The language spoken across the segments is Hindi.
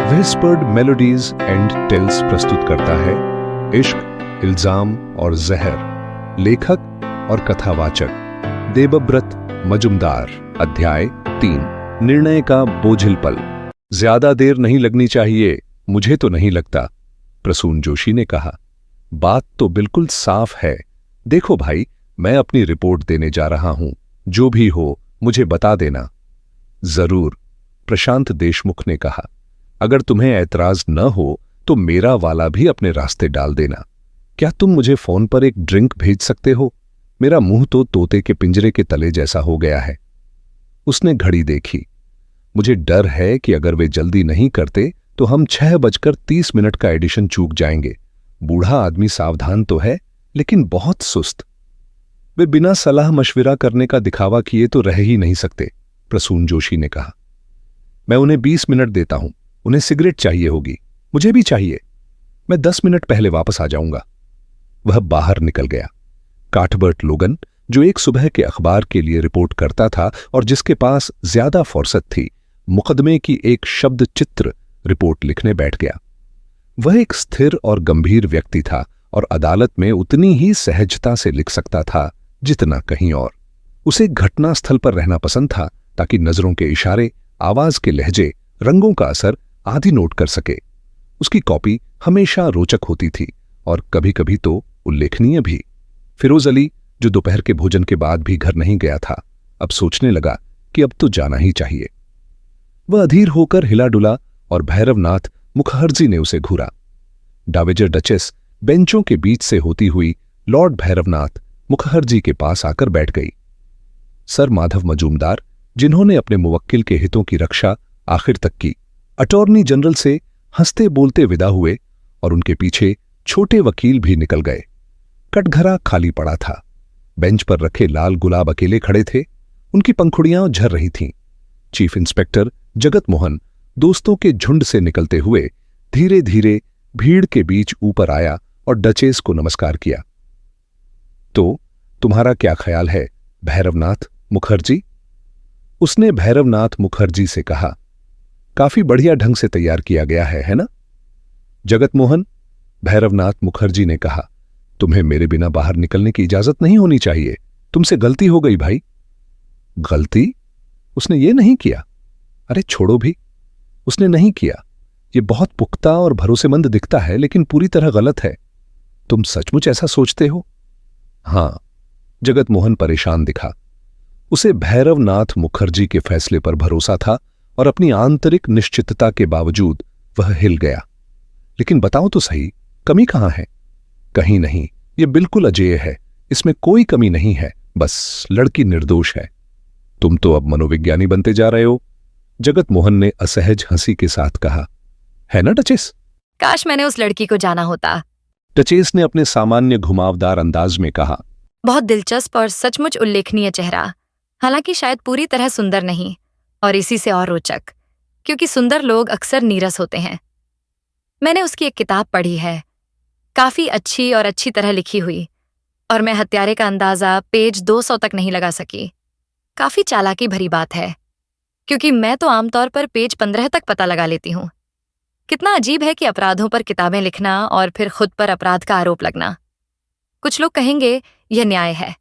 व्हिस्पर्ड मेलोडीज एंड टेल्स प्रस्तुत करता है इश्क, इल्जाम और जहर। लेखक और कथावाचक देवव्रत मजुमदार। अध्याय 3, निर्णय का बोझिल पल। ज्यादा देर नहीं लगनी चाहिए, मुझे तो नहीं लगता, प्रसून जोशी ने कहा। बात तो बिल्कुल साफ है। देखो भाई, मैं अपनी रिपोर्ट देने जा रहा हूं, जो भी हो मुझे बता देना। जरूर, प्रशांत देशमुख ने कहा। अगर तुम्हें ऐतराज न हो तो मेरा वाला भी अपने रास्ते डाल देना। क्या तुम मुझे फोन पर एक ड्रिंक भेज सकते हो? मेरा मुंह तो तोते के पिंजरे के तले जैसा हो गया है। उसने घड़ी देखी। मुझे डर है कि अगर वे जल्दी नहीं करते तो हम 6:30 का एडिशन चूक जाएंगे। बूढ़ा आदमी सावधान तो है, लेकिन बहुत सुस्त। वे बिना सलाह मशविरा करने का दिखावा किए तो रह ही नहीं सकते, प्रसून जोशी ने कहा। मैं उन्हें 20 मिनट देता हूं। उन्हें सिगरेट चाहिए होगी, मुझे भी चाहिए। मैं 10 मिनट पहले वापस आ जाऊंगा। वह बाहर निकल गया। काठबर्ट लोगन, जो एक सुबह के अखबार के लिए रिपोर्ट करता था और जिसके पास ज्यादा फुर्सत थी, मुकदमे की एक शब्द चित्र रिपोर्ट लिखने बैठ गया। वह एक स्थिर और गंभीर व्यक्ति था और अदालत में उतनी ही सहजता से लिख सकता था जितना कहीं और। उसे घटनास्थल पर रहना पसंद था ताकि नजरों के इशारे, आवाज के लहजे, रंगों का असर आदि नोट कर सके। उसकी कॉपी हमेशा रोचक होती थी और कभी कभी तो उल्लेखनीय भी। फिरोज अली, जो दोपहर के भोजन के बाद भी घर नहीं गया था, अब सोचने लगा कि अब तो जाना ही चाहिए। वह अधीर होकर हिला डुला और भैरवनाथ मुखर्जी ने उसे घूरा। डावेजर डचेस बेंचों के बीच से होती हुई लॉर्ड भैरवनाथ मुखर्जी के पास आकर बैठ गई। सर माधव मजूमदार, जिन्होंने अपने मुवक्किल के हितों की रक्षा आखिर तक की, अटॉर्नी जनरल से हंसते बोलते विदा हुए और उनके पीछे छोटे वकील भी निकल गए। कटघरा खाली पड़ा था। बेंच पर रखे लाल गुलाब अकेले खड़े थे। उनकी पंखुड़ियां झर रही थीं। चीफ इंस्पेक्टर जगत मोहन दोस्तों के झुंड से निकलते हुए धीरे धीरे भीड़ के बीच ऊपर आया और डचेस को नमस्कार किया। तो तुम्हारा क्या ख्याल है भैरवनाथ मुखर्जी? उसने भैरवनाथ मुखर्जी से कहा। काफी बढ़िया ढंग से तैयार किया गया है ना? जगत मोहन, भैरवनाथ मुखर्जी ने कहा। तुम्हें मेरे बिना बाहर निकलने की इजाजत नहीं होनी चाहिए। तुमसे गलती हो गई भाई। गलती? उसने ये नहीं किया। अरे छोड़ो भी, उसने नहीं किया। ये बहुत पुख्ता और भरोसेमंद दिखता है, लेकिन पूरी तरह गलत है। तुम सचमुच ऐसा सोचते हो? हां, जगत मोहन परेशान दिखा। उसे भैरवनाथ मुखर्जी के फैसले पर भरोसा था और अपनी आंतरिक निश्चितता के बावजूद वह हिल गया। लेकिन बताओ तो सही, कमी कहां है? कहीं नहीं, यह बिल्कुल अजेय है। इसमें कोई कमी नहीं है, बस लड़की निर्दोष है। तुम तो अब मनोविज्ञानी बनते जा रहे हो, जगत मोहन ने असहज हंसी के साथ कहा। है ना डचेस? काश मैंने उस लड़की को जाना होता, डचेस ने अपने सामान्य घुमावदार अंदाज में कहा। बहुत दिलचस्प और सचमुच उल्लेखनीय चेहरा, हालांकि शायद पूरी तरह सुंदर नहीं, और इसी से और रोचक, क्योंकि सुंदर लोग अक्सर नीरस होते हैं। मैंने उसकी एक किताब पढ़ी है, काफी अच्छी और अच्छी तरह लिखी हुई, और मैं हत्यारे का अंदाजा पेज 200 तक नहीं लगा सकी। काफी चालाकी भरी बात है, क्योंकि मैं तो आमतौर पर पेज 15 तक पता लगा लेती हूं। कितना अजीब है कि अपराधों पर किताबें लिखना और फिर खुद पर अपराध का आरोप लगना। कुछ लोग कहेंगे यह न्याय है।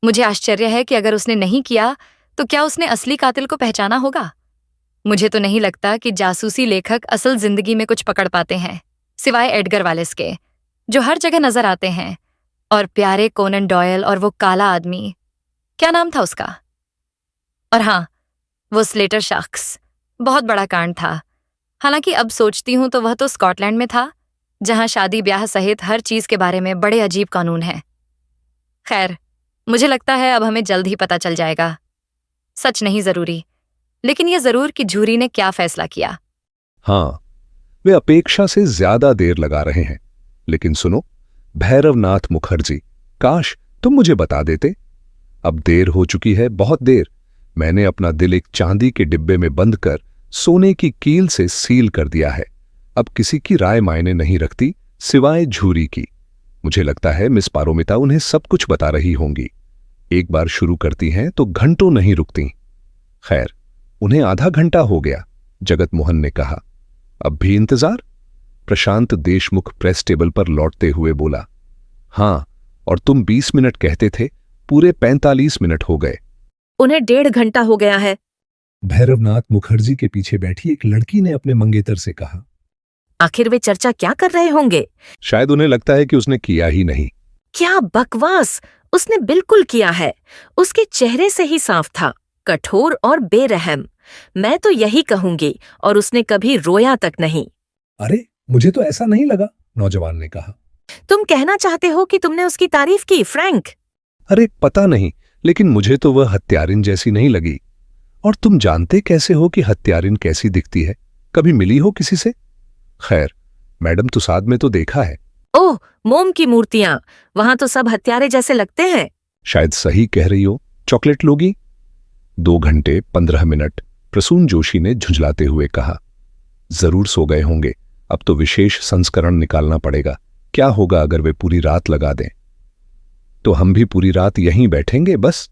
मुझे आश्चर्य है कि अगर उसने नहीं किया तो क्या उसने असली कातिल को पहचाना होगा? मुझे तो नहीं लगता कि जासूसी लेखक असल जिंदगी में कुछ पकड़ पाते हैं, सिवाय एडगर वालेस के, जो हर जगह नजर आते हैं, और प्यारे कोनन डॉयल और वो काला आदमी, क्या नाम था उसका? और हाँ, वो स्लेटर शख्स। बहुत बड़ा कांड था। हालांकि अब सोचती हूं तो वह तो स्कॉटलैंड में था, जहां शादी ब्याह सहित हर चीज के बारे में बड़े अजीब कानून हैं। खैर, मुझे लगता है अब हमें जल्द ही पता चल जाएगा। सच नहीं जरूरी, लेकिन यह जरूर कि झूरी ने क्या फैसला किया। हां, वे अपेक्षा से ज्यादा देर लगा रहे हैं। लेकिन सुनो भैरवनाथ मुखर्जी, काश तुम मुझे बता देते। अब देर हो चुकी है, बहुत देर। मैंने अपना दिल एक चांदी के डिब्बे में बंद कर सोने की कील से सील कर दिया है। अब किसी की राय मायने नहीं रखती, सिवाय झूरी की। मुझे लगता है मिस पारोमिता उन्हें सब कुछ बता रही होंगी। एक बार शुरू करती हैं तो घंटों नहीं रुकती। खैर, उन्हें आधा घंटा हो गया, जगत मोहन ने कहा। अब भी इंतजार? प्रशांत देशमुख प्रेस टेबल पर लौटते हुए बोला। हां, और तुम 20 मिनट कहते थे, पूरे 45 मिनट हो गए। उन्हें 1.5 घंटा हो गया है। भैरवनाथ मुखर्जी के पीछे बैठी एक लड़की ने अपने मंगेतर से कहा। आखिर वे चर्चा क्या कर रहे होंगे? शायद उन्हें लगता है कि उसने किया ही नहीं। क्या बकवास! उसने बिल्कुल किया है। उसके चेहरे से ही साफ था, कठोर और बेरहम। मैं तो यही कहूंगी, और उसने कभी रोया तक नहीं। अरे, मुझे तो ऐसा नहीं लगा, नौजवान ने कहा। तुम कहना चाहते हो कि तुमने उसकी तारीफ की, फ्रैंक? अरे पता नहीं, लेकिन मुझे तो वह हत्यारिन जैसी नहीं लगी। और तुम जानते कैसे हो कि हत्यारिन कैसी दिखती है? कभी मिली हो किसी से? खैर, मैडम तुसाद में तो देखा है। ओह, मोम की मूर्तियां! वहां तो सब हत्यारे जैसे लगते हैं। शायद सही कह रही हो। चॉकलेट लोगी? 2 घंटे 15 मिनट, प्रसून जोशी ने झुंझलाते हुए कहा। जरूर सो गए होंगे। अब तो विशेष संस्करण निकालना पड़ेगा। क्या होगा अगर वे पूरी रात लगा दें? तो हम भी पूरी रात यहीं बैठेंगे बस।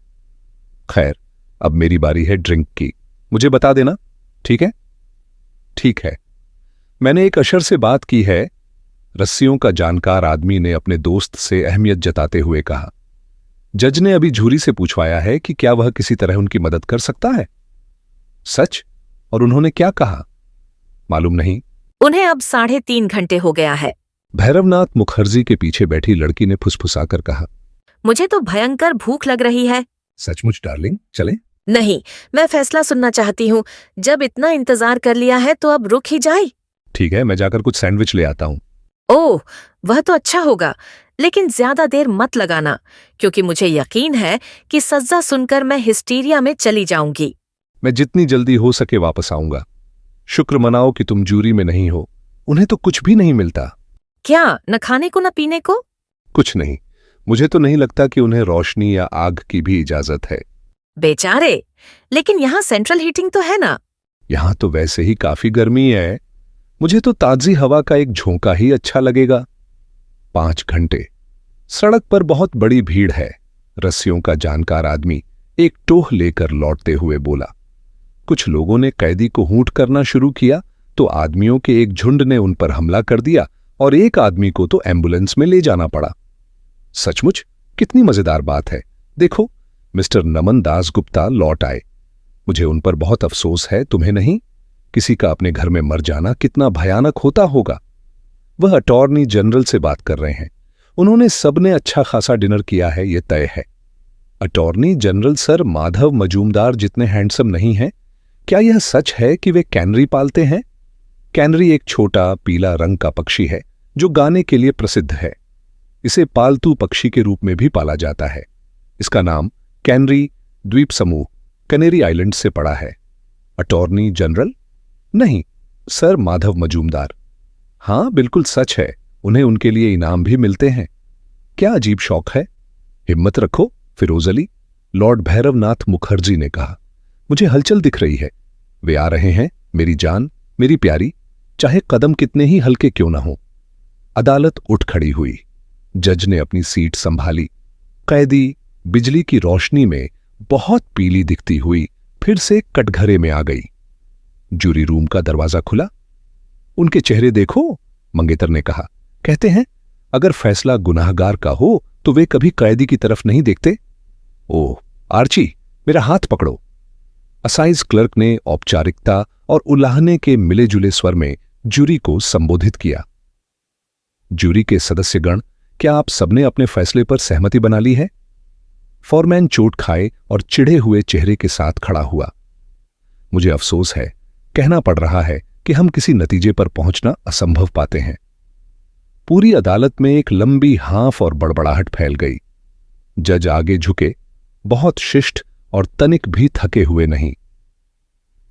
खैर, अब मेरी बारी है ड्रिंक की। मुझे बता देना, ठीक है? ठीक है। मैंने एक अशर से बात की है, रस्सियों का जानकार आदमी ने अपने दोस्त से अहमियत जताते हुए कहा। जज ने अभी झूरी से पूछवाया है कि क्या वह किसी तरह उनकी मदद कर सकता है। सच? और उन्होंने क्या कहा? मालूम नहीं। उन्हें अब 3.5 घंटे हो गया है। भैरवनाथ मुखर्जी के पीछे बैठी लड़की ने फुसफुसाकर कहा। मुझे तो भयंकर भूख लग रही है। सचमुच डार्लिंग, चले? नहीं, मैं फैसला सुनना चाहती हूँ। जब इतना इंतजार कर लिया है तो अब रुक ही जाए। ठीक है, मैं जाकर कुछ सैंडविच ले आता हूं। ओह, वह तो अच्छा होगा, लेकिन ज्यादा देर मत लगाना, क्योंकि मुझे यकीन है कि सज्जा सुनकर मैं हिस्टीरिया में चली जाऊंगी। मैं जितनी जल्दी हो सके वापस आऊंगा। शुक्र मनाओ कि तुम जूरी में नहीं हो। उन्हें तो कुछ भी नहीं मिलता। क्या? न खाने को न पीने को? कुछ नहीं। मुझे तो नहीं लगता कि उन्हें रोशनी या आग की भी इजाजत है। बेचारे! लेकिन यहाँ सेंट्रल हीटिंग तो है ना? यहां तो वैसे ही काफी गर्मी है। मुझे तो ताजी हवा का एक झोंका ही अच्छा लगेगा। 5 घंटे। सड़क पर बहुत बड़ी भीड़ है। रस्सियों का जानकार आदमी एक टोह लेकर लौटते हुए बोला। कुछ लोगों ने कैदी को हूंट करना शुरू किया तो आदमियों के एक झुंड ने उन पर हमला कर दिया और एक आदमी को तो एम्बुलेंस में ले जाना पड़ा। सचमुच कितनी मजेदार बात है। देखो, मिस्टर नमन दास गुप्ता लौट आए। मुझे उन पर बहुत अफसोस है, तुम्हें नहीं? किसी का अपने घर में मर जाना कितना भयानक होता होगा। वह अटॉर्नी जनरल से बात कर रहे हैं। उन्होंने सबने अच्छा खासा डिनर किया है, यह तय है। Attorney general sir Madhav Majumdar जितने हैंडसम नहीं हैं। क्या यह सच है कि वे कैनरी पालते हैं? कैनरी एक छोटा पीला रंग का पक्षी है जो गाने के लिए प्रसिद्ध है। इसे पालतू पक्षी के रूप में भी पाला जाता है। इसका नाम कैनरी द्वीप समूह कनेरी आइलैंड से पड़ा है। Attorney general? नहीं, सर माधव मजूमदार। हां, बिल्कुल सच है। उन्हें उनके लिए इनाम भी मिलते हैं। क्या अजीब शौक है। हिम्मत रखो फिरोज अली, लॉर्ड भैरवनाथ मुखर्जी ने कहा। मुझे हलचल दिख रही है। वे आ रहे हैं, मेरी जान, मेरी प्यारी, चाहे कदम कितने ही हल्के क्यों ना हो। अदालत उठ खड़ी हुई। जज ने अपनी सीट संभाली। कैदी बिजली की रोशनी में बहुत पीली दिखती हुई फिर से कटघरे में आ गई। जूरी रूम का दरवाजा खुला। उनके चेहरे देखो, मंगेतर ने कहा। कहते हैं अगर फैसला गुनाहगार का हो तो वे कभी कैदी की तरफ नहीं देखते। ओह आर्ची, मेरा हाथ पकड़ो। असाइज क्लर्क ने औपचारिकता और उलाहने के मिले जुले स्वर में जूरी को संबोधित किया। जूरी के सदस्यगण, क्या आप सबने अपने फैसले पर सहमति बना ली है? फॉरमैन चोट खाए और चिढ़े हुए चेहरे के साथ खड़ा हुआ। मुझे अफसोस है, कहना पड़ रहा है कि हम किसी नतीजे पर पहुंचना असंभव पाते हैं। पूरी अदालत में एक लंबी हांफ और बड़बड़ाहट फैल गई। जज आगे झुके, बहुत शिष्ट और तनिक भी थके हुए नहीं।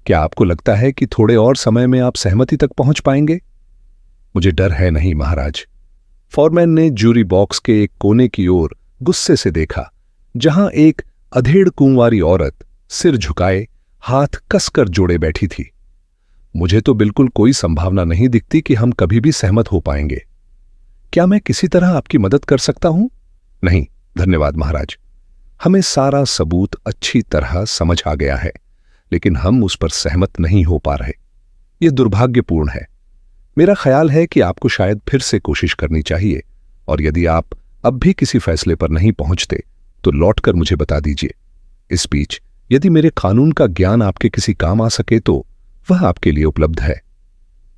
क्या आपको लगता है कि थोड़े और समय में आप सहमति तक पहुंच पाएंगे? मुझे डर है नहीं महाराज। फॉरमैन ने जूरी बॉक्स के एक कोने की ओर गुस्से से देखा, जहां एक अधेड़ कुंवारी औरत सिर झुकाए हाथ कसकर जोड़े बैठी थी। मुझे तो बिल्कुल कोई संभावना नहीं दिखती कि हम कभी भी सहमत हो पाएंगे। क्या मैं किसी तरह आपकी मदद कर सकता हूं? नहीं, धन्यवाद महाराज। हमें सारा सबूत अच्छी तरह समझ आ गया है, लेकिन हम उस पर सहमत नहीं हो पा रहे। यह दुर्भाग्यपूर्ण है। मेरा ख्याल है कि आपको शायद फिर से कोशिश करनी चाहिए, और यदि आप अब भी किसी फैसले पर नहीं पहुंचते तो लौटकर मुझे बता दीजिए। इस बीच यदि मेरे कानून का ज्ञान आपके किसी काम आ सके तो वह आपके लिए उपलब्ध है।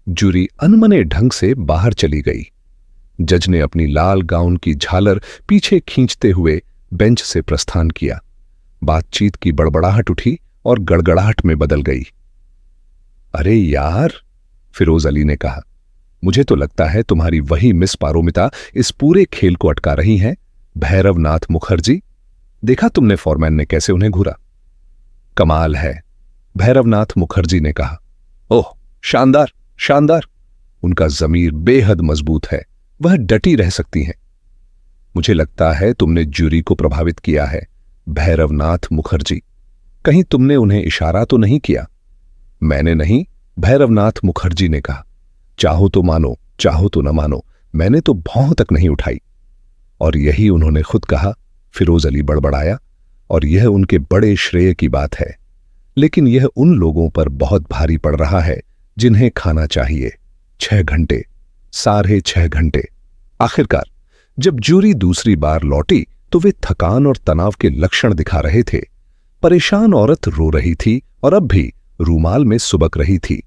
जूरी अनमने ढंग से बाहर चली गई। जज ने अपनी लाल गाउन की झालर पीछे खींचते हुए बेंच से प्रस्थान किया। बातचीत की बड़बड़ाहट उठी और गड़गड़ाहट में बदल गई। अरे यार, फिरोज अली ने कहा, मुझे तो लगता है तुम्हारी वही मिस पारोमिता इस पूरे खेल को अटका रही हैं। भैरवनाथ मुखर्जी, देखा तुमने फॉरमैन ने कैसे उन्हें घूरा? कमाल है, भैरवनाथ मुखर्जी ने कहा। ओह, शानदार शानदार। उनका जमीर बेहद मजबूत है, वह डटी रह सकती हैं। मुझे लगता है तुमने ज्यूरी को प्रभावित किया है, भैरवनाथ मुखर्जी। कहीं तुमने उन्हें इशारा तो नहीं किया? मैंने नहीं, भैरवनाथ मुखर्जी ने कहा। चाहो तो मानो, चाहो तो न मानो, मैंने तो भौं तक नहीं उठाई। और यही उन्होंने खुद कहा, फिरोज अली बड़बड़ाया, और यह उनके बड़े श्रेय की बात है। लेकिन यह उन लोगों पर बहुत भारी पड़ रहा है जिन्हें खाना चाहिए 6 घंटे, साढ़े 6 घंटे। आखिरकार जब ज्यूरी दूसरी बार लौटी तो वे थकान और तनाव के लक्षण दिखा रहे थे। परेशान औरत रो रही थी और अब भी रूमाल में सुबक रही थी।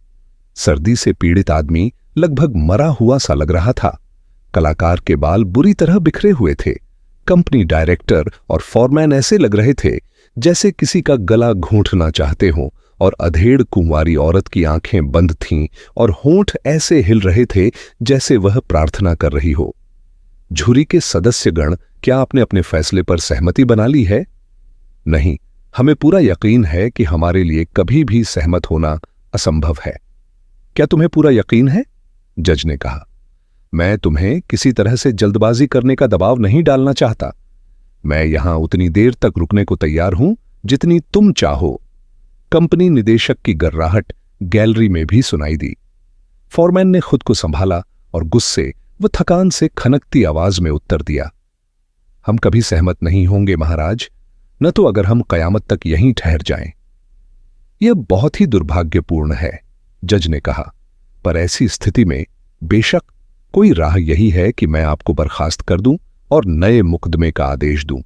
सर्दी से पीड़ित आदमी लगभग मरा हुआ सा लग रहा था। कलाकार के बाल बुरी तरह बिखरे हुए थे। कंपनी डायरेक्टर और फॉरमैन ऐसे लग रहे थे जैसे किसी का गला घूंटना चाहते हों, और अधेड़ कुंवारी औरत की आंखें बंद थीं और होंठ ऐसे हिल रहे थे जैसे वह प्रार्थना कर रही हो। जूरी के सदस्यगण, क्या आपने अपने फैसले पर सहमति बना ली है? नहीं, हमें पूरा यकीन है कि हमारे लिए कभी भी सहमत होना असंभव है। क्या तुम्हें पूरा यकीन है? जज ने कहा। मैं तुम्हें किसी तरह से जल्दबाजी करने का दबाव नहीं डालना चाहता। मैं यहां उतनी देर तक रुकने को तैयार हूं जितनी तुम चाहो। कंपनी निदेशक की गर्राहट गैलरी में भी सुनाई दी। फॉरमैन ने खुद को संभाला और गुस्से व थकान से खनकती आवाज में उत्तर दिया, हम कभी सहमत नहीं होंगे महाराज, न तो अगर हम कयामत तक यहीं ठहर जाएं। यह बहुत ही दुर्भाग्यपूर्ण है, जज ने कहा, पर ऐसी स्थिति में बेशक कोई राह यही है कि मैं आपको बर्खास्त कर दूं और नए मुकदमे का आदेश दूं।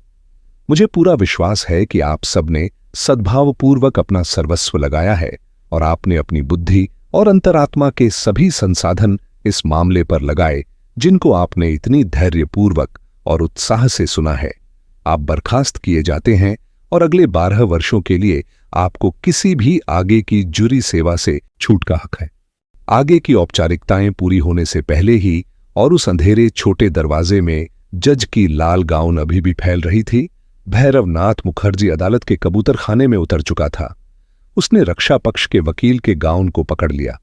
मुझे पूरा विश्वास है कि आप सबने सद्भावपूर्वक अपना सर्वस्व लगाया है और आपने अपनी बुद्धि और अंतरात्मा के सभी संसाधन इस मामले पर लगाए जिनको आपने इतनी धैर्यपूर्वक और उत्साह से सुना है। आप बर्खास्त किए जाते हैं और अगले 12 वर्षों के लिए आपको किसी भी आगे की जुरी सेवा से छूट का हक है। आगे की औपचारिकताएं पूरी होने से पहले ही और उस अंधेरे छोटे दरवाजे में जज की लाल गाउन अभी भी फैल रही थी, भैरवनाथ मुखर्जी अदालत के कबूतर खाने में उतर चुका था। उसने रक्षा पक्ष के वकील के गाउन को पकड़ लिया।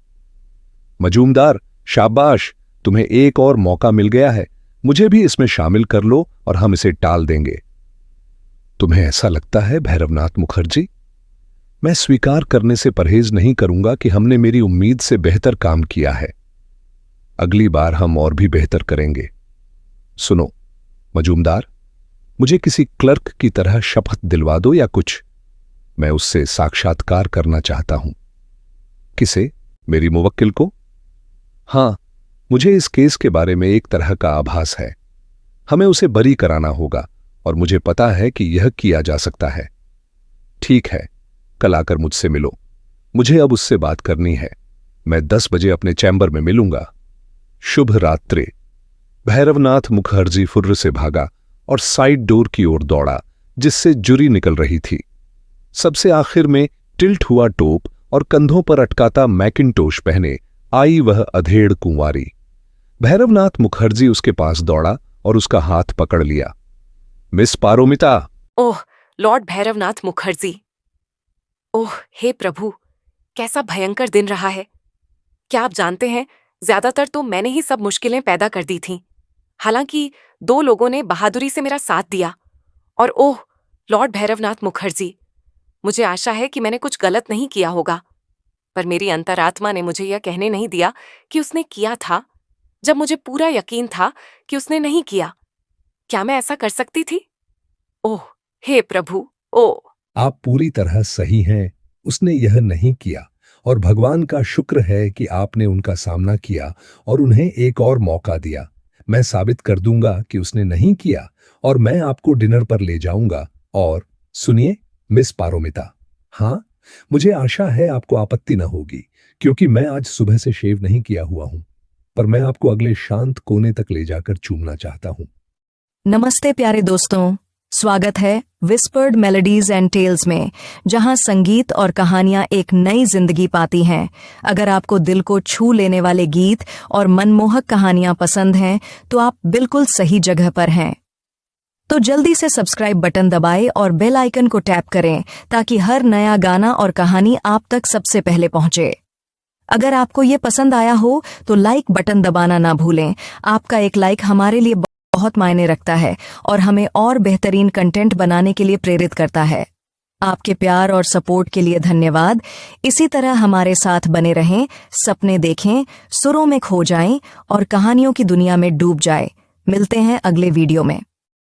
मजूमदार, शाबाश, तुम्हें एक और मौका मिल गया है। मुझे भी इसमें शामिल कर लो और हम इसे टाल देंगे। तुम्हें ऐसा लगता है भैरवनाथ मुखर्जी? मैं स्वीकार करने से परहेज नहीं करूंगा कि हमने मेरी उम्मीद से बेहतर काम किया है। अगली बार हम और भी बेहतर करेंगे। सुनो मजूमदार, मुझे किसी क्लर्क की तरह शपथ दिलवा दो या कुछ। मैं उससे साक्षात्कार करना चाहता हूं। किसे? मेरी मुवक्किल को? हां, मुझे इस केस के बारे में एक तरह का आभास है। हमें उसे बरी कराना होगा और मुझे पता है कि यह किया जा सकता है। ठीक है, कल आकर मुझसे मिलो। मुझे अब उससे बात करनी है। मैं 10 बजे अपने चैम्बर में मिलूंगा। शुभ रात्रि। भैरवनाथ मुखर्जी फुर्र से भागा और साइड डोर की ओर दौड़ा जिससे जुरी निकल रही थी। सबसे आखिर में टिल्ट हुआ टोप और कंधों पर अटकाता मैकिंटोश पहने आई वह अधेड़ कुंवारी। भैरवनाथ मुखर्जी उसके पास दौड़ा और उसका हाथ पकड़ लिया। मिस पारोमिता। ओह, लॉर्ड भैरवनाथ मुखर्जी। ओह हे प्रभु, कैसा भयंकर दिन रहा है। क्या आप जानते हैं, ज्यादातर तो मैंने ही सब मुश्किलें पैदा कर दी थीं। हालांकि 2 लोगों ने बहादुरी से मेरा साथ दिया। और ओह लॉर्ड भैरवनाथ मुखर्जी, मुझे आशा है कि मैंने कुछ गलत नहीं किया होगा, पर मेरी अंतरात्मा ने मुझे यह कहने नहीं दिया कि उसने किया था, जब मुझे पूरा यकीन था कि उसने नहीं किया। क्या मैं ऐसा कर सकती थी? ओह हे प्रभु, ओह। आप पूरी तरह सही हैं। उसने यह नहीं किया और भगवान का शुक्र है कि आपने उनका सामना किया और उन्हें एक और मौका दिया। मैं साबित कर दूंगा कि उसने नहीं किया और मैं आपको डिनर पर ले जाऊंगा। और सुनिए मिस पारोमिता, हाँ, मुझे आशा है आपको आपत्ति न होगी, क्योंकि मैं आज सुबह से शेव नहीं किया हुआ हूं, पर मैं आपको अगले शांत कोने तक ले जाकर चूमना चाहता हूं। नमस्ते प्यारे दोस्तों, स्वागत है विस्पर्ड मेलोडीज एंड टेल्स में, जहां संगीत और कहानियां एक नई जिंदगी पाती हैं। अगर आपको दिल को छू लेने वाले गीत और मनमोहक कहानियां पसंद हैं, तो आप बिल्कुल सही जगह पर हैं। तो जल्दी से सब्सक्राइब बटन दबाएं और बेल आइकन को टैप करें ताकि हर नया गाना और कहानी आप तक सबसे पहले पहुंचे। अगर आपको ये पसंद आया हो तो लाइक बटन दबाना ना भूलें। आपका एक लाइक हमारे लिए बहुत मायने रखता है और हमें और बेहतरीन कंटेंट बनाने के लिए प्रेरित करता है। आपके प्यार और सपोर्ट के लिए धन्यवाद। इसी तरह हमारे साथ बने रहें, सपने देखें, सुरों में खो जाएं और कहानियों की दुनिया में डूब जाएं। मिलते हैं अगले वीडियो में।